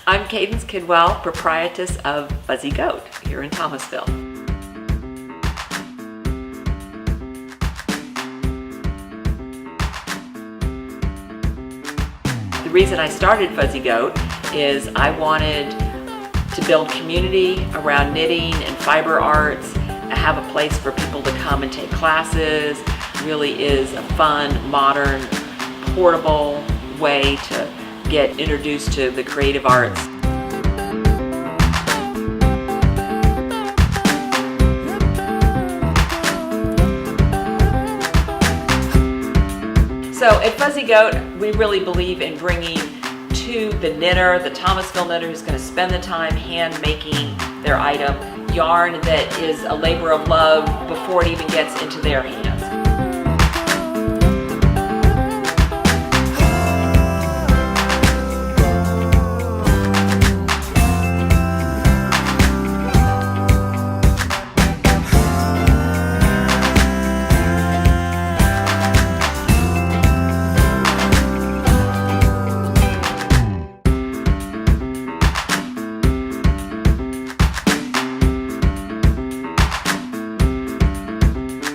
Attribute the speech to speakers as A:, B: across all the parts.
A: I'm Cadence Kidwell, proprietress of Fuzzy Goat here in Thomasville. The reason I started Fuzzy Goat is I wanted to build community around knitting and fiber arts, have a place for people to come and take classes. It really is a fun, modern, portable way to get introduced to the creative arts. So at Fuzzy Goat, we really believe in bringing to the knitter, the Thomasville knitter who's going to spend the time hand making their item, yarn that is a labor of love before it even gets into their hands.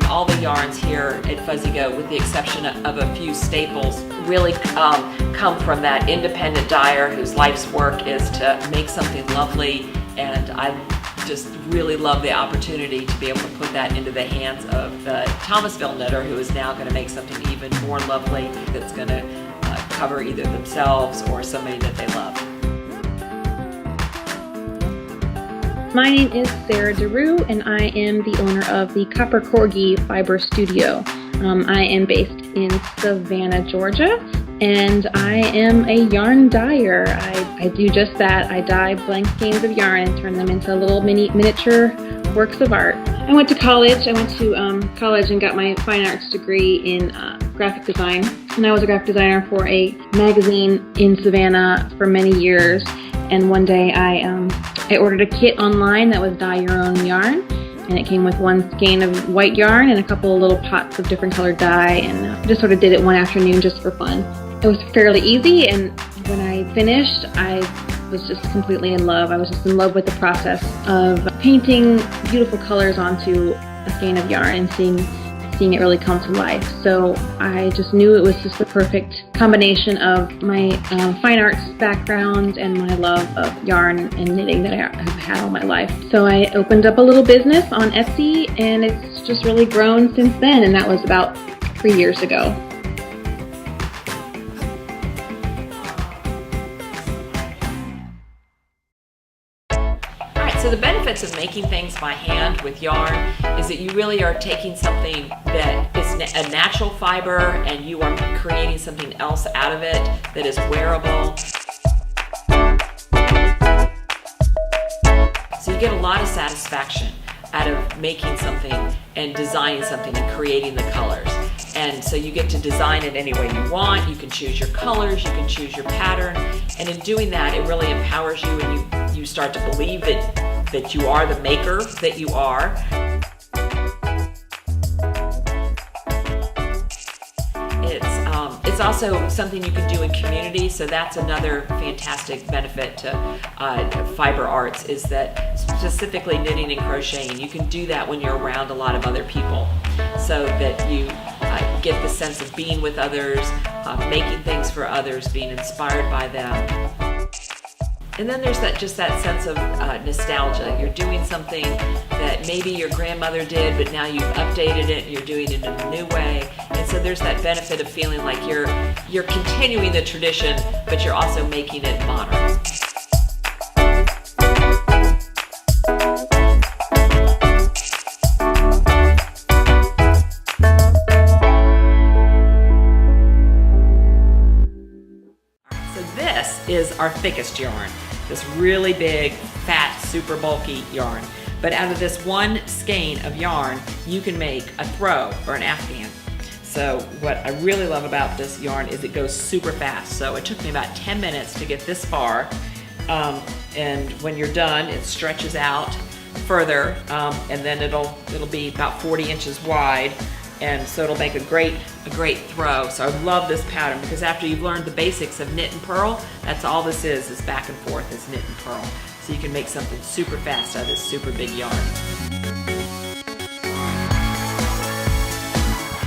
A: All the yarns here at Fuzzy Goat, with the exception of a few staples, really come from that independent dyer whose life's work is to make something lovely, and I just really love the opportunity to be able to put that into the hands of the Thomasville knitter who is now going to make something even more lovely that's going to cover either themselves or somebody that they love.
B: My name is Sarah DeRue, and I am the owner of the Copper Corgi Fiber Studio. I am based in Savannah, Georgia, and I am a yarn dyer. I do just that. I dye blank skeins of yarn and turn them into little miniature works of art. I went to college. I went to college and got my fine arts degree in graphic design, and I was a graphic designer for a magazine in Savannah for many years. And one day I ordered a kit online that was dye your own yarn, and it came with one skein of white yarn and a couple of little pots of different colored dye, and just sort of did it one afternoon just for fun. It was fairly easy, and when I finished, I was just completely in love. I was just in love with the process of painting beautiful colors onto a skein of yarn and seeing it really come to life. So I just knew it was just the perfect combination of my fine arts background and my love of yarn and knitting that I have had all my life. So I opened up a little business on Etsy, and it's just really grown since then, and that was about 3 years ago.
A: So the benefits of making things by hand with yarn is that you really are taking something that is a natural fiber and you are creating something else out of it that is wearable. So you get a lot of satisfaction out of making something and designing something and creating the colors. And so you get to design it any way you want. You can choose your colors, you can choose your pattern, and in doing that it really empowers you, and you start to believe that you are the maker that you are. It's also something you can do in community, so that's another fantastic benefit to fiber arts, is that specifically knitting and crocheting, you can do that when you're around a lot of other people, so that you get the sense of being with others, making things for others, being inspired by them. And then there's that sense of nostalgia. You're doing something that maybe your grandmother did, but now you've updated it and you're doing it in a new way. And so there's that benefit of feeling like you're continuing the tradition, but you're also making it modern. So this is our thickest yarn. This really big, fat, super bulky yarn. But out of this one skein of yarn, you can make a throw or an afghan. So what I really love about this yarn is it goes super fast. So it took me about 10 minutes to get this far. And when you're done, it stretches out further, and then it'll be about 40 inches wide. And so it'll make a great throw. So I love this pattern because after you've learned the basics of knit and purl, that's all this is back and forth, is knit and purl. So you can make something super fast out of this super big yarn.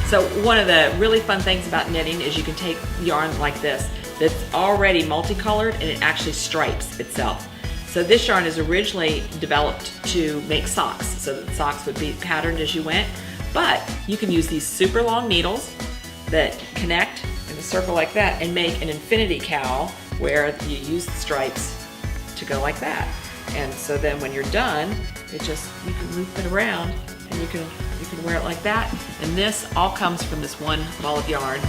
A: So one of the really fun things about knitting is you can take yarn like this that's already multicolored and it actually stripes itself. So this yarn is originally developed to make socks, so that the socks would be patterned as you went. But you can use these super long needles that connect in a circle like that and make an infinity cowl where you use the stripes to go like that. And so then when you're done, you can loop it around and you can wear it like that. And this all comes from this one ball of yarn.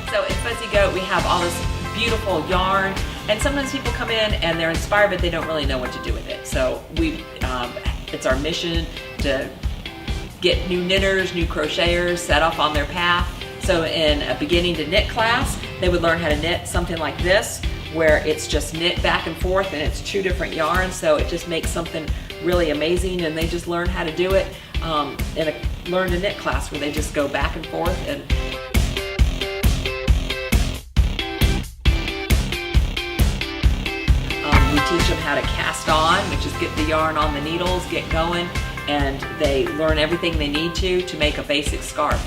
A: So at Fuzzy Goat, we have all this beautiful yarn, and sometimes people come in and they're inspired, but they don't really know what to do with it. So it's our mission to get new knitters, new crocheters set up on their path. So in a beginning to knit class, they would learn how to knit something like this, where it's just knit back and forth and it's 2 different yarns, so it just makes something really amazing, and they just learn how to do it in a learn to knit class where they just go back and forth. And we teach them how to cast on, which is get the yarn on the needles, get going, and they learn everything they need to make a basic scarf.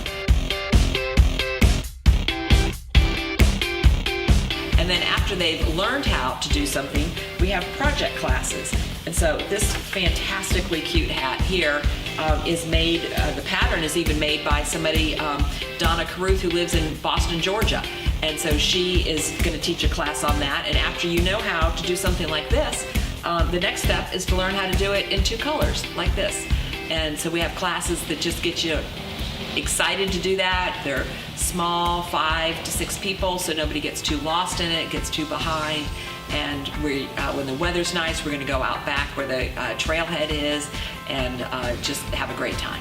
A: And then after they've learned how to do something, we have project classes. And so this fantastically cute hat here is made, the pattern is even made by somebody, Donna Caruth, who lives in Boston, Georgia. And so she is going to teach a class on that. And after you know how to do something like this, the next step is to learn how to do it in 2 colors, like this. And so we have classes that just get you excited to do that. They're small, 5 to 6 people, so nobody gets too lost in it, gets too behind. And when the weather's nice, we're going to go out back where the trailhead is and just have a great time.